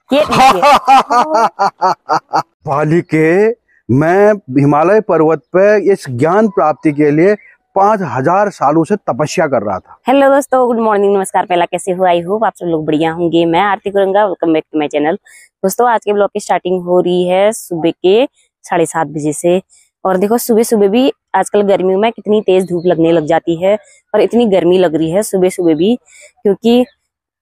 ये बालिके, मैं हिमालय पर्वत पे इस ज्ञान प्राप्ति के लिए 5000 सालों से तपस्या कर रहा था। हेलो दोस्तों, गुड मॉर्निंग, नमस्कार। पहला कैसे हो? आई होप आप सब लोग बढ़िया होंगे। मैं Aarti Guranga, welcome back to my channel. दोस्तों, आज के ब्लॉग की स्टार्टिंग हो रही है सुबह के 7:30 बजे से। और देखो, सुबह सुबह भी आजकल गर्मियों में कितनी तेज धूप लगने लग जाती है और इतनी गर्मी लग रही है सुबह सुबह भी, क्योंकि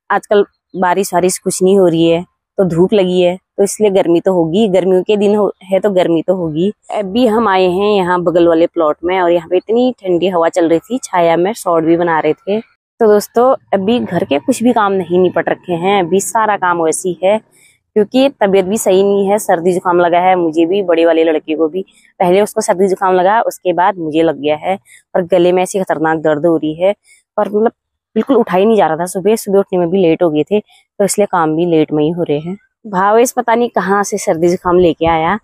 आजकल बारिश वारिश कुछ नहीं हो रही है तो धूप लगी है, तो इसलिए गर्मी तो होगी। गर्मियों के दिन है तो गर्मी तो होगी। अभी हम आए हैं यहाँ बगल वाले प्लॉट में और यहाँ पे इतनी ठंडी हवा चल रही थी, छाया में शॉर्ट भी बना रहे थे। तो दोस्तों, अभी घर के कुछ भी काम नहीं निपट रखे हैं, अभी सारा काम वैसी है क्योंकि तबीयत भी सही नहीं है। सर्दी जुकाम लगा है मुझे भी, बड़े वाले लड़के को भी। पहले उसको सर्दी जुकाम लगा, उसके बाद मुझे लग गया है और गले में ऐसी खतरनाक दर्द हो रही है और मतलब बिल्कुल उठा ही नहीं जा रहा था। सुबह सुबह उठने में भी लेट हो गए थे, तो इसलिए काम भी लेट में ही हो रहे हैं। भावेश पता नहीं कहाँ से सर्दी जुकाम लेके आया,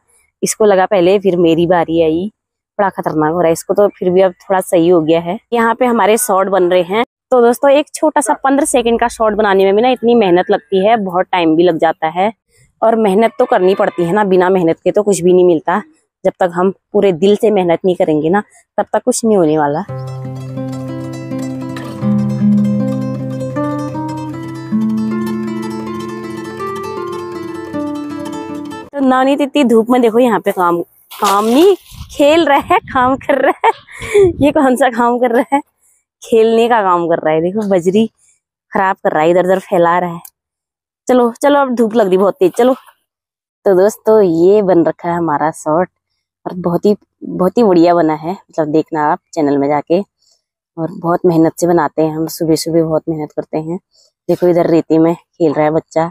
इसको लगा पहले, फिर मेरी बारी आई। बड़ा खतरनाक हो रहा है इसको, तो फिर भी अब थोड़ा सही हो गया है। यहाँ पे हमारे शॉर्ट बन रहे हैं। तो दोस्तों, एक छोटा सा 15 सेकंड का शॉर्ट बनाने में भी ना इतनी मेहनत लगती है, बहुत टाइम भी लग जाता है। और मेहनत तो करनी पड़ती है ना, बिना मेहनत के तो कुछ भी नहीं मिलता। जब तक हम पूरे दिल से मेहनत नहीं करेंगे ना, तब तक कुछ नहीं होने वाला। तो नवनीत इतनी धूप में देखो यहाँ पे काम नहीं, खेल रहा है, काम कर रहा है। ये कौन सा काम कर रहा है? खेलने का काम कर रहा है। देखो, बजरी खराब कर रहा है, इधर उधर फैला रहा है। चलो चलो, अब धूप लग रही बहुत तेज, चलो। तो दोस्तों, ये बन रखा है हमारा शॉर्ट और बहुत ही बढ़िया बना है। मतलब देखना आप चैनल में जाके। और बहुत मेहनत से बनाते हैं हम, सुबह सुबह बहुत मेहनत करते हैं। देखो, इधर रेती में खेल रहा है बच्चा,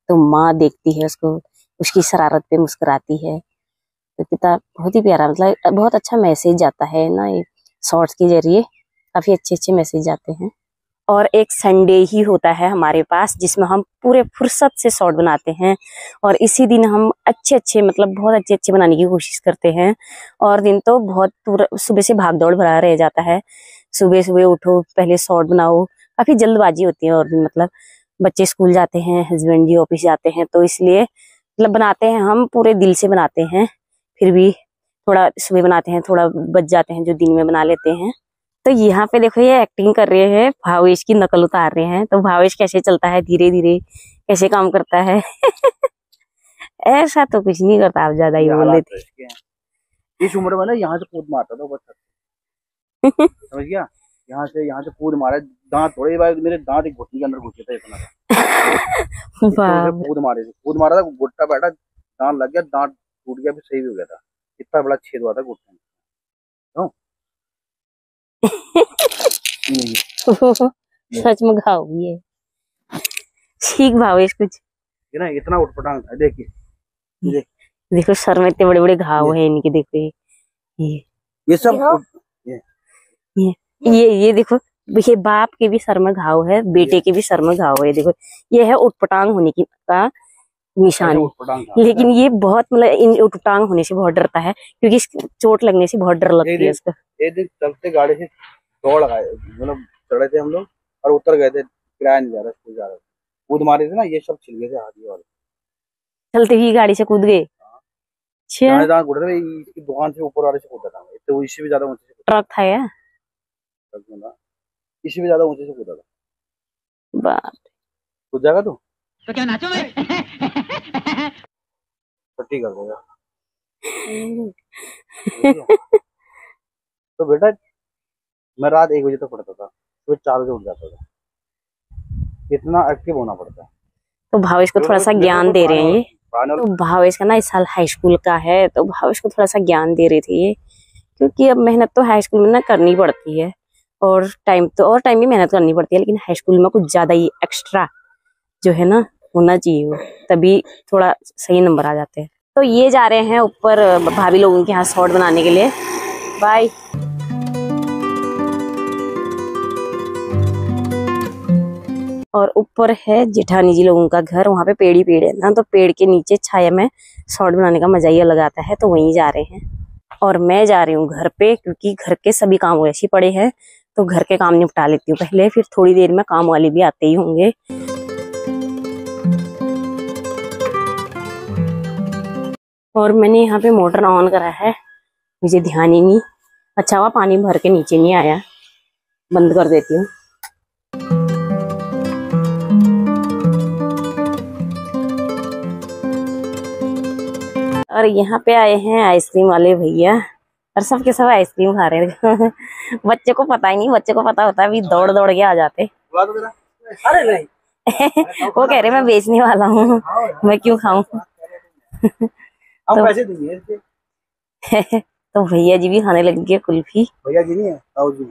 तो माँ देखती है उसको, उसकी शरारत पे मुस्कुराती है। तो कितना बहुत ही प्यारा, मतलब बहुत अच्छा मैसेज जाता है ना ये शॉर्ट्स के जरिए। काफी अच्छे अच्छे मैसेज जाते हैं। और एक संडे ही होता है हमारे पास जिसमें हम पूरे फुर्सत से शॉर्ट बनाते हैं और इसी दिन हम अच्छे मतलब बहुत अच्छे बनाने की कोशिश करते हैं। और दिन तो बहुत पूरा सुबह से भाग दौड़ भरा रह जाता है। सुबह सुबह उठो, पहले शॉर्ट बनाओ, काफी जल्दबाजी होती है। और दिन मतलब बच्चे स्कूल जाते हैं, हस्बैंड जी ऑफिस जाते हैं, तो इसलिए मतलब बनाते हैं, हम पूरे दिल से बनाते हैं। फिर भी थोड़ा सुबह बनाते हैं, थोड़ा बच जाते हैं जो दिन में बना लेते हैं। तो यहाँ पे देखो, ये एक्टिंग कर रहे हैं, भावेश की नकल उतार रहे हैं। तो भावेश कैसे चलता है, धीरे धीरे कैसे काम करता है। ऐसा तो कुछ नहीं करता, आप ज्यादा ही बोल देते। इस उम्र में ना यहाँ से कूद मारता था बच्चा। समझ गया? यहाँ से कूद मारा, दांत थोड़े बार मेरे दांत एक घुटने के अंदर घुसे थे इतना। कूद मारा था, घुट्टा बैठा, दांत लग गया, दांत टूट गया, फिर सही भी हो गया था। इतना बड़ा छेद हुआ था घुटने में। सच में घाव भी है। ठीक भावेश कुछ ना, इतना उठपटांग था। देखिए, देखो सर में इतने बड़े बड़े घाव है इनके। देखो ये सब ये देखो, ये बाप के भी सर में घाव है, बेटे के भी सर में घाव है। देखो, ये है उठपटांग होने की का निशानी। लेकिन ये बहुत मतलब इन उठपटांग होने से बहुत डरता है, क्योंकि चोट लगने से बहुत डर लगती है इसको। एक दिन चलते गाड़ी से दौड़ लगाए, मतलब चढ़े थे हम लोग और उतर गए थे, किराया नहीं जा रहा, स्कूल जा रहा था, कूद मारे थे ना, ये सब छिल गए थे हाथी वाले। चलते ही गाड़ी से कूद गए। इसकी दुकान से ऊपर वाले से कूदा था, तो इससे भी ज्यादा ऊंचे से ट्रक था या इससे भी ज्यादा ऊंचे से कूदा था। बात कूद जाएगा तो क्या नाचो मैं? छुट्टी कर देगा। तो बेटा, मैं रात 1 बजे तक पढ़ता था, फिर 4 बजे उठ जाता था। इतना एक्टिव होना पड़ता है। तो भावेश को थोड़ा सा ज्ञान दे रहे हैं ये। तो भावेश का ना इस साल हाई स्कूल का है, तो भावेश को थोड़ा सा ज्ञान दे रहे थे ये, क्योंकि अब मेहनत तो हाई स्कूल में ना करनी पड़ती है और टाइम भी मेहनत करनी पड़ती है, लेकिन हाई स्कूल में कुछ ज्यादा ही एक्स्ट्रा जो है ना होना चाहिए, वो तभी थोड़ा सही नंबर आ जाते हैं। तो ये जा रहे हैं ऊपर भाभी लोगों के यहाँ शॉर्ट बनाने के लिए। बाय। और ऊपर है जेठानी जी लोगों का घर, वहाँ पे पेड़ ही पेड़ है ना, तो पेड़ के नीचे छाया में शॉर्ट बनाने का मजा ही अलग आता है। तो वहीं जा रहे हैं और मैं जा रही हूँ घर पे, क्योंकि घर के सभी काम वैसे पड़े हैं, तो घर के काम निपटा लेती हूँ पहले, फिर थोड़ी देर में काम वाले भी आते ही होंगे। और मैंने यहाँ पे मोटर ऑन करा है, मुझे ध्यान ही नहीं। अच्छा हुआ पानी भर के नीचे नहीं आया, बंद कर देती हूँ। और यहाँ पे आए हैं आइसक्रीम वाले भैया, और सब के सब आइसक्रीम खा रहे हैं। बच्चे को पता ही नहीं, बच्चे को पता होता है अभी दौड़ दौड़ के आ जाते। वो कह रहे मैं बेचने वाला हूँ, मैं क्यों खाऊं। तो भैया जी भी खाने लग गए कुल्फी। भैया जी नहीं है, ताऊ जी।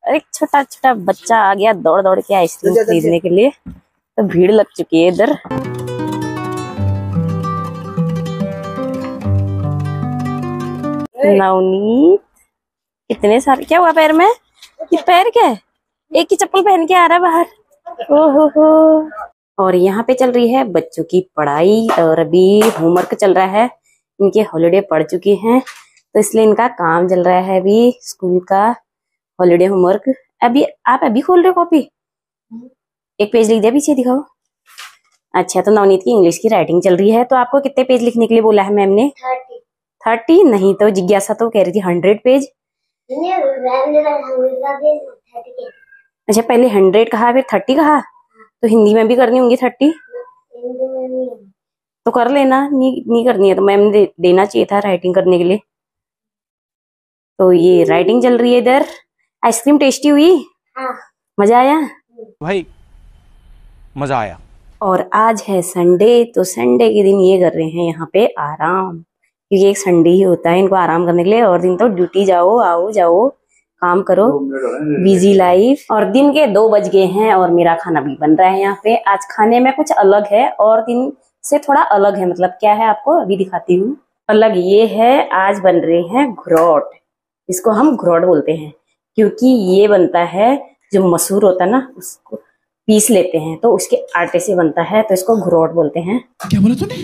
एक छोटा छोटा बच्चा आ गया दौड़ दौड़ के आइसक्रीम खरीदने के लिए, तो भीड़ लग चुकी है इधर। नवनीत इतने सारे, क्या हुआ पैर में? ये पैर क्या है? एक ही चप्पल पहन के आ रहा है बाहर। ओहो। और यहाँ पे चल रही है बच्चों की पढ़ाई, और अभी होमवर्क चल रहा है, इनके हॉलीडे पड़ चुकी हैं, तो इसलिए इनका काम चल रहा है अभी स्कूल का हॉलीडे होमवर्क। अभी आप अभी खोल रहे हो कॉपी? एक पेज लिख दिया, पीछे दिखाओ। अच्छा, तो नवनीत की इंग्लिश की राइटिंग चल रही है, तो आपको कितने पेज लिखने के लिए बोला है मैम ने? 30 नहीं, तो जिज्ञासा तो कह रही थी 100 पेज। अच्छा, पहले 100 कहा फिर 30 कहा, तो हिंदी में भी करनी होंगी 30। तो कर लेना, नहीं करनी है तो मैम ने देना चाहिए था राइटिंग करने के लिए। तो ये राइटिंग चल रही है इधर। आइसक्रीम टेस्टी हुई? हाँ। मजा आया भाई, मजा आया। और आज है संडे, तो संडे के दिन ये कर रहे हैं यहाँ पे आराम, क्योंकि एक संडे ही होता है इनको आराम करने के लिए, और दिन तो ड्यूटी जाओ आओ जाओ काम करो, बिजी लाइफ। और दिन के 2 बज गए हैं और मेरा खाना भी बन रहा है यहाँ पे। आज खाने में कुछ अलग है और दिन से थोड़ा अलग है, मतलब क्या है आपको अभी दिखाती हूँ। अलग ये है, आज बन रहे हैं घुरोट, इसको हम घुरोट बोलते हैं, क्योंकि ये बनता है जो मसूर होता है ना, उसको पीस लेते हैं तो उसके आटे से बनता है, तो इसको घुरोट बोलते हैं। क्या बोला तूने?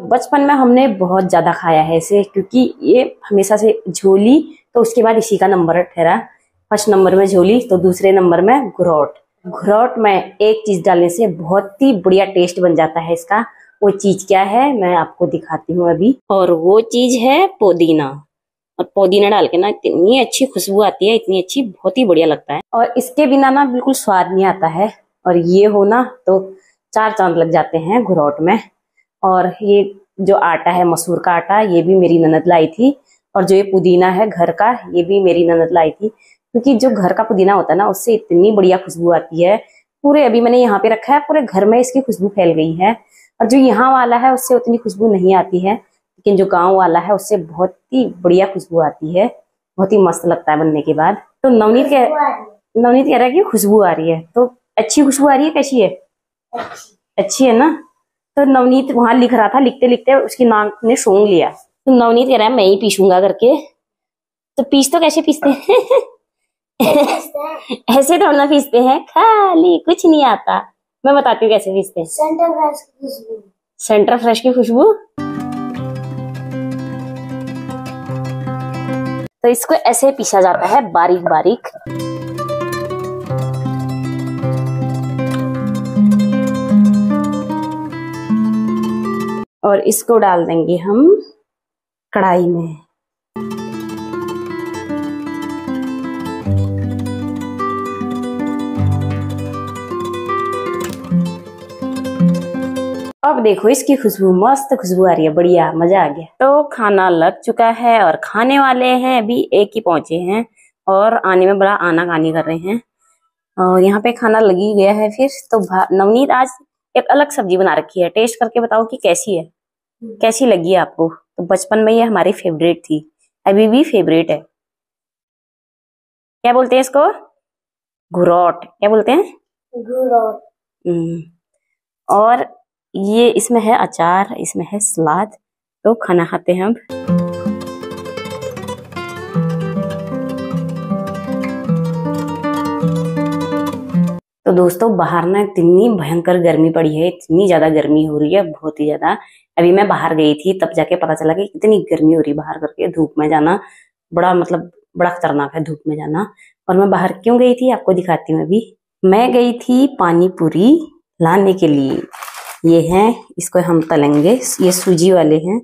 बचपन में हमने बहुत ज्यादा खाया है इसे, क्योंकि ये हमेशा से झोली, तो उसके बाद इसी का नंबर ठहरा, फर्स्ट नंबर में झोली, तो दूसरे नंबर में घुरोट। घुरोट में एक चीज डालने से बहुत ही बढ़िया टेस्ट बन जाता है इसका। वो चीज क्या है मैं आपको दिखाती हूँ अभी, और वो चीज है पुदीना। और पुदीना डाल के ना इतनी अच्छी खुशबू आती है, इतनी अच्छी, बहुत ही बढ़िया लगता है। और इसके बिना ना बिल्कुल स्वाद नहीं आता है, और ये हो ना तो 4 चांद लग जाते हैं घुरोट में। और ये जो आटा है मसूर का आटा, ये भी मेरी ननद लाई थी, और जो ये पुदीना है घर का, ये भी मेरी ननद लाई थी, क्योंकि जो घर का पुदीना होता है ना उससे इतनी बढ़िया खुशबू आती है। पूरे अभी मैंने यहाँ पे रखा है, पूरे घर में इसकी खुशबू फैल गई है। और जो यहाँ वाला है उससे उतनी खुशबू नहीं आती है, लेकिन जो गांव वाला है उससे बहुत ही बढ़िया खुशबू आती है, बहुत ही मस्त लगता है बनने के बाद। तो नवनीत कह रहा है कि खुशबू आ रही है, तो अच्छी खुशबू आ रही है, कैसी है? अच्छी है ना। तो नवनीत वहां लिख रहा था, लिखते लिखते उसकी नाक ने सूंघ लिया, तो नवनीत कह रहा है मैं ही पीसूंगा करके। तो पीस तो कैसे पीसते हैं? ऐसे थोड़ा ना पीसते हैं, खाली कुछ नहीं आता। मैं बताती हूँ कैसे पीसते हैं। सेंटर फ्रेश की खुशबू। तो इसको ऐसे पीसा जाता है बारीक बारीक। और इसको डाल देंगे हम कढ़ाई में। अब देखो इसकी खुशबू, मस्त खुशबू आ रही है, बढ़िया, मजा आ गया। तो खाना लग चुका है और खाने वाले हैं अभी, एक ही पहुंचे हैं और आने में बड़ा आनाकानी कर रहे हैं। और यहाँ पे खाना लग ही गया है फिर। तो नवनीत आज एक अलग सब्जी बना रखी है, टेस्ट करके बताओ कि कैसी है, कैसी लगी आपको। तो बचपन में ये हमारी फेवरेट थी, अभी भी फेवरेट है। क्या बोलते हैं इसको? घुरोट। क्या बोलते हैं? घुरोट। और ये इसमें है अचार, इसमें है सलाद। तो खाना खाते हैं अब। तो दोस्तों बाहर ना इतनी भयंकर गर्मी पड़ी है, इतनी ज्यादा गर्मी हो रही है, बहुत ही ज्यादा। अभी मैं बाहर गई थी तब जाके पता चला कि कितनी गर्मी हो रही है बाहर करके। धूप में जाना बड़ा बड़ा खतरनाक है, धूप में जाना। और मैं बाहर क्यों गई थी आपको दिखाती हूँ अभी। मैं गई थी पानी पूरी लाने के लिए। ये हैं, इसको हम तलेंगे, ये सूजी वाले हैं।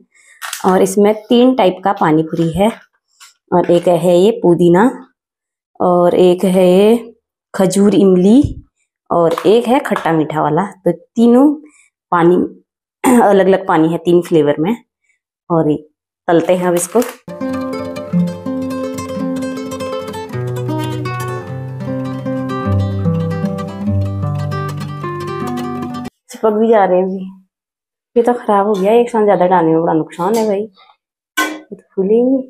और इसमें 3 टाइप का पानी पूरी है। और एक है ये पुदीना, और एक है ये खजूर इमली, और एक है खट्टा मीठा वाला। तो तीनों पानी अलग अलग पानी है, 3 फ्लेवर में। और ये तलते हैं अब इसको। चिपक भी जा रहे हैं जी। ये तो खराब हो गया, एक साथ ज्यादा डालने में बड़ा नुकसान है भाई। ये तो फूले ही नहीं,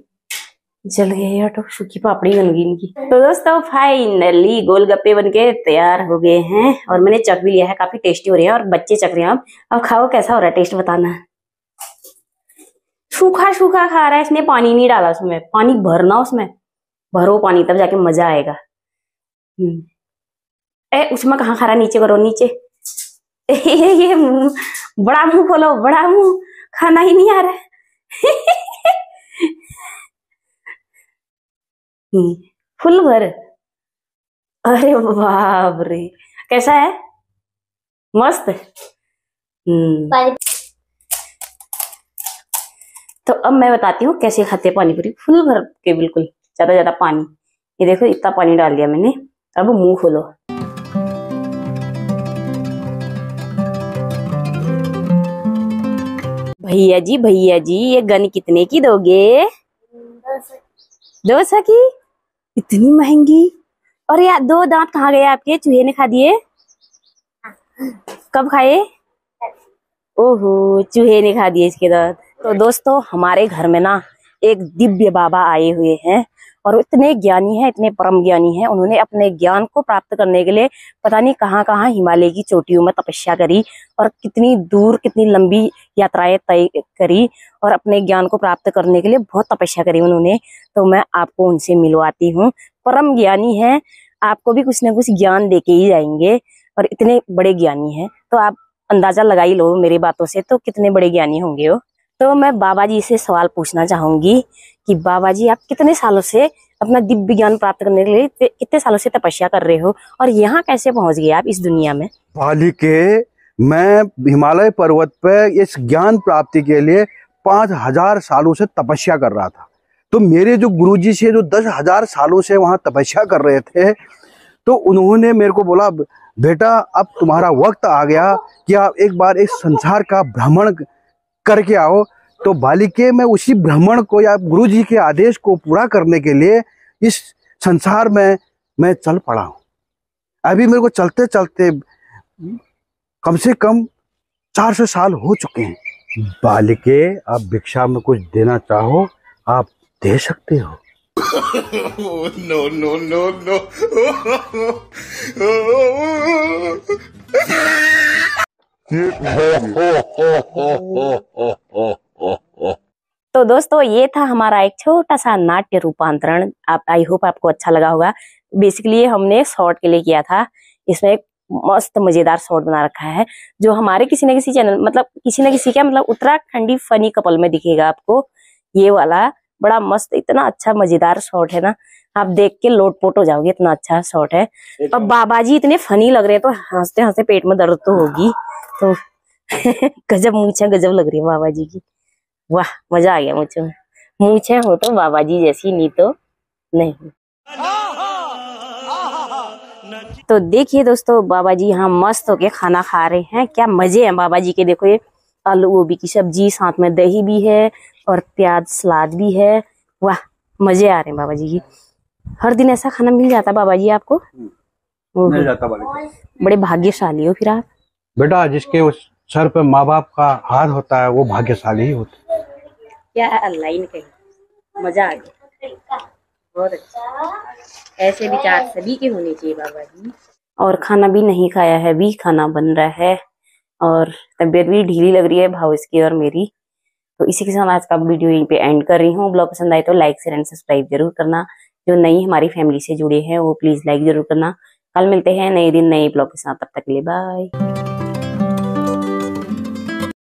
जल गए यार। तो सूखी पापड़ी बन गई इनकी। तो दोस्तों फाइनली गोलगप्पे बनके तैयार हो गए हैं और मैंने चख भी लिया है। काफी टेस्टी हो रहे हैं और बच्चे चख रहे हैं। अब खाओ, कैसा हो रहा है टेस्ट बताना। सूखा सूखा खा रहा है, इसने पानी नहीं डाला उसमें। पानी भरना, उसमें भरो पानी, तब जाके मजा आएगा। उसमें कहाँ खा रहा है, नीचे करो नीचे। ये बड़ा मुंह खोलो, बड़ा मुंह, खाना ही नहीं आ रहा है। फुल भर। अरे बाप रे, कैसा है? मस्त। तो अब मैं बताती हूँ कैसे खाते हैं पानी पूरी। फुल भर के, बिल्कुल ज्यादा ज्यादा पानी। ये देखो इतना पानी डाल दिया मैंने। अब मुंह खोलो। भैया जी ये गन कितने की दोगे? 200 की? इतनी महंगी? और यार 2 दांत कहाँ गए आपके? चूहे ने खा दिए? कब खाए? ओहो, चूहे ने खा दिए इसके दांत। तो दोस्तों हमारे घर में ना एक दिव्य बाबा आए हुए हैं और इतने ज्ञानी हैं, इतने परम ज्ञानी हैं। उन्होंने अपने ज्ञान को प्राप्त करने के लिए पता नहीं कहाँ कहाँ हिमालय की चोटियों में तपस्या करी और कितनी दूर, कितनी लंबी यात्राएं तय करी और अपने ज्ञान को प्राप्त करने के लिए बहुत तपस्या करी उन्होंने। तो मैं आपको उनसे मिलवाती हूँ। परम ज्ञानी हैं, आपको भी कुछ ना कुछ ज्ञान देके ही जाएंगे और इतने बड़े ज्ञानी हैं। तो आप अंदाजा लगा ही लो मेरी बातों से तो कितने बड़े ज्ञानी होंगे वो। तो मैं बाबा जी से सवाल पूछना चाहूंगी कि बाबा जी आप कितने सालों से अपना दिव्य ज्ञान प्राप्त करने के लिए कितने सालों से तपस्या कर रहे हो और यहाँ कैसे पहुंच गए आप इस दुनिया में? बालिके, मैं हिमालय पर्वत पे इस ज्ञान प्राप्ति के लिए 5000 सालों से तपस्या कर रहा था। तो मेरे जो गुरुजी से जो 10,000 सालों से वहाँ तपस्या कर रहे थे, तो उन्होंने मेरे को बोला बेटा अब तुम्हारा वक्त आ गया कि आप एक बार इस संसार का भ्रमण करके आओ। तो बालिके, मैं उसी भ्रमण को या गुरुजी के आदेश को पूरा करने के लिए इस संसार में मैं चल पड़ा हूँ। अभी मेरे को चलते चलते कम से कम 400 साल हो चुके हैं। बालिके, आप भिक्षा में कुछ देना चाहो आप दे सकते हो। No no no no. तो दोस्तों ये था हमारा एक छोटा सा नाट्य रूपांतरण। आप आई होप आपको अच्छा लगा होगा। बेसिकली हमने शॉर्ट के लिए किया था। इसमें एक मस्त मजेदार शॉर्ट बना रखा है जो हमारे किसी न किसी चैनल, मतलब किसी न किसी क्या, मतलब उत्तराखंडी फनी कपल में दिखेगा आपको। ये वाला बड़ा मस्त, इतना अच्छा मजेदार शॉर्ट है ना, आप देख के लोटपोट हो जाओगे, इतना अच्छा शॉर्ट है। अब बाबा जी इतने फनी लग रहे हैं तो हंसते हंसते पेट में दर्द तो होगी। तो गजब मूछें गजब लग रही है बाबा जी की। वाह, मजा आ गया मुझे। मूछें हो तो बाबा जी जैसी, नहीं तो नहीं। तो देखिए दोस्तों बाबा जी यहाँ मस्त होके खाना खा रहे हैं। क्या मजे हैं बाबा जी के। देखो ये आलू गोभी की सब्जी, साथ में दही भी है और प्याज सलाद भी है। वाह, मजे आ रहे हैं बाबा जी की। हर दिन ऐसा खाना मिल जाता है बाबा जी आपको? मिल जाता बालिके। बड़े भाग्यशाली हो फिर आप। बेटा, जिसके उस सर पे माँ बाप का हाथ होता है वो भाग्यशाली ही होता है। क्या अल्लाह ही ने कही, मजा आ गया, बहुत अच्छा। ऐसे विचार सभी के होने चाहिए बाबा जी। और खाना भी नहीं खाया है, भी खाना बन रहा है और तबीयत भी ढीली लग रही है भावेश की और मेरी। तो इसी के साथ आज का वीडियो यहीं पे एंड कर रही हूँ। ब्लॉग पसंद आए तो लाइक शेयर एंड सब्सक्राइब जरूर करना। जो नई हमारी फैमिली से जुड़े हैं वो प्लीज लाइक जरूर करना। कल मिलते हैं नए दिन नए ब्लॉग के साथ, तब तक के लिए बाय।